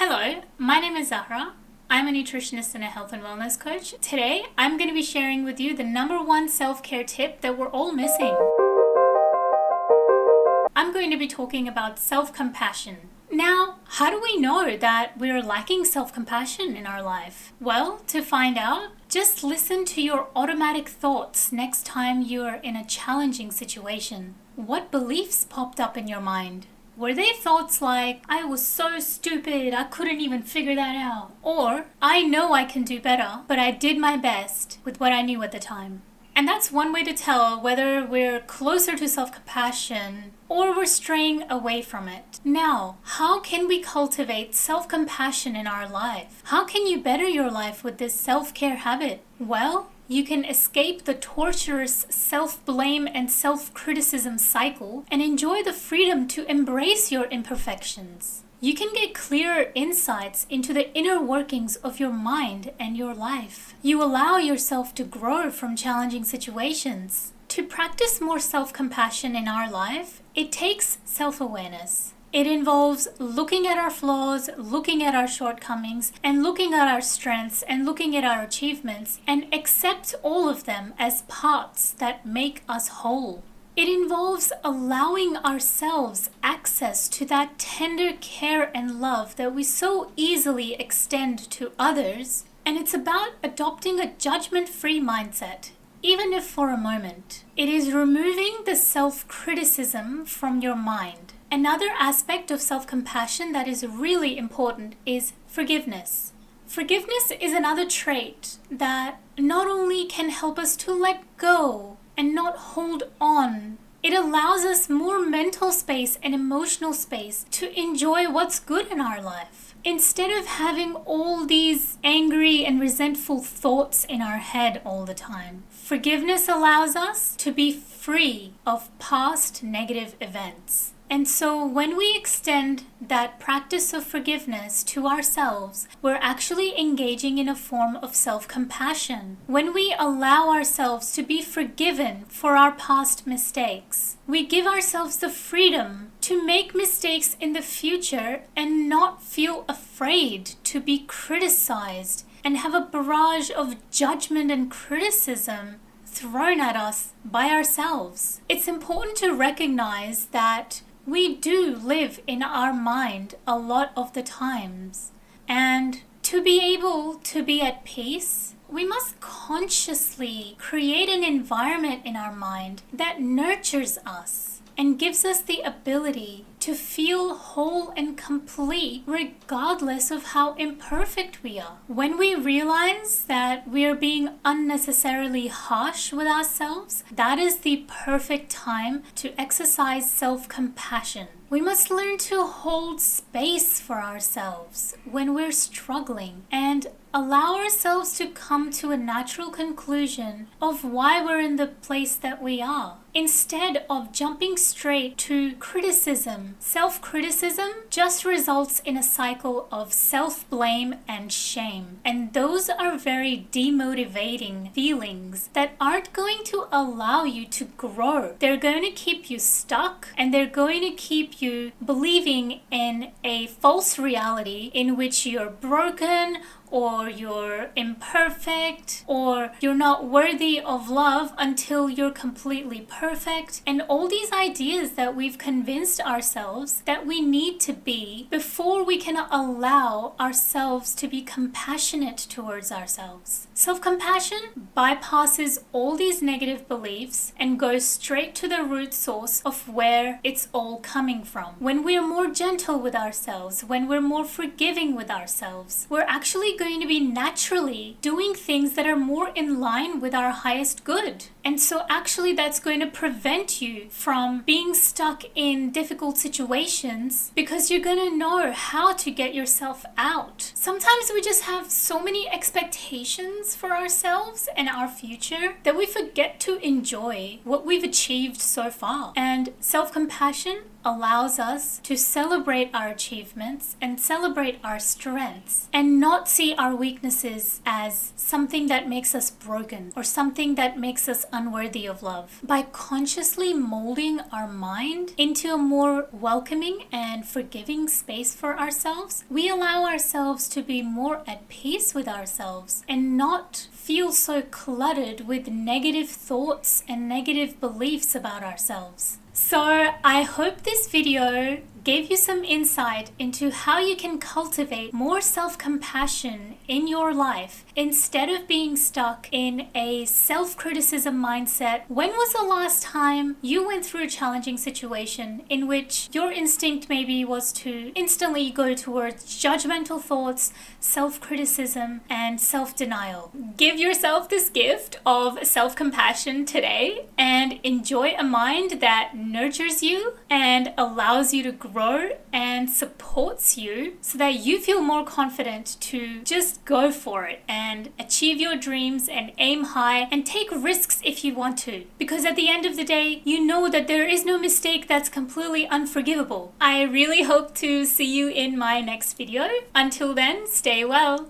Hello, my name is Zahra. I'm a nutritionist and a health and wellness coach. Today, I'm going to be sharing with you the number one self-care tip that we're all missing. I'm going to be talking about self-compassion. Now, how do we know that we're lacking self-compassion in our life? Well, to find out, just listen to your automatic thoughts next time you're in a challenging situation. What beliefs popped up in your mind? Were they thoughts like, I was so stupid, I couldn't even figure that out? Or, I know I can do better, but I did my best with what I knew at the time. And that's one way to tell whether we're closer to self-compassion or we're straying away from it. Now, how can we cultivate self-compassion in our life? How can you better your life with this self-care habit? Well, you can escape the torturous self-blame and self-criticism cycle and enjoy the freedom to embrace your imperfections. You can get clearer insights into the inner workings of your mind and your life. You allow yourself to grow from challenging situations. To practice more self-compassion in our life, it takes self-awareness. It involves looking at our flaws, looking at our shortcomings, and looking at our strengths and looking at our achievements and accept all of them as parts that make us whole. It involves allowing ourselves access to that tender care and love that we so easily extend to others. And it's about adopting a judgment-free mindset, even if for a moment. It is removing the self-criticism from your mind. Another aspect of self-compassion that is really important is forgiveness. Forgiveness is another trait that not only can help us to let go and not hold on, it allows us more mental space and emotional space to enjoy what's good in our life. Instead of having all these angry and resentful thoughts in our head all the time, forgiveness allows us to be free of past negative events. And so when we extend that practice of forgiveness to ourselves, we're actually engaging in a form of self-compassion. When we allow ourselves to be forgiven for our past mistakes, we give ourselves the freedom to make mistakes in the future and not feel afraid to be criticized and have a barrage of judgment and criticism thrown at us by ourselves. It's important to recognize that we do live in our mind a lot of the times. And to be able to be at peace, we must consciously create an environment in our mind that nurtures us and gives us the ability to feel whole and complete regardless of how imperfect we are. When we realize that we are being unnecessarily harsh with ourselves, that is the perfect time to exercise self-compassion. We must learn to hold space for ourselves when we're struggling and allow ourselves to come to a natural conclusion of why we're in the place that we are. Instead of jumping straight to criticism, self-criticism just results in a cycle of self-blame and shame. And those are very demotivating feelings that aren't going to allow you to grow. They're going to keep you stuck and they're going to keep you believing in a false reality in which you're broken or you're imperfect, or you're not worthy of love until you're completely perfect, and all these ideas that we've convinced ourselves that we need to be before we can allow ourselves to be compassionate towards ourselves. Self-compassion bypasses all these negative beliefs and goes straight to the root source of where it's all coming from. When we're more gentle with ourselves, when we're more forgiving with ourselves, we're actually going to be naturally doing things that are more in line with our highest good. And so actually that's going to prevent you from being stuck in difficult situations because you're going to know how to get yourself out. Sometimes we just have so many expectations for ourselves and our future that we forget to enjoy what we've achieved so far. And self-compassion allows us to celebrate our achievements and celebrate our strengths and not see see our weaknesses as something that makes us broken or something that makes us unworthy of love. By consciously molding our mind into a more welcoming and forgiving space for ourselves, we allow ourselves to be more at peace with ourselves and not feel so cluttered with negative thoughts and negative beliefs about ourselves. So I hope this video gave you some insight into how you can cultivate more self-compassion in your life instead of being stuck in a self-criticism mindset. When was the last time you went through a challenging situation in which your instinct maybe was to instantly go towards judgmental thoughts, self-criticism, and self-denial? Give yourself this gift of self-compassion today and enjoy a mind that nurtures you and allows you to grow and supports you so that you feel more confident to just go for it and achieve your dreams and aim high and take risks if you want to. Because at the end of the day, you know that there is no mistake that's completely unforgivable. I really hope to see you in my next video. Until then, stay well.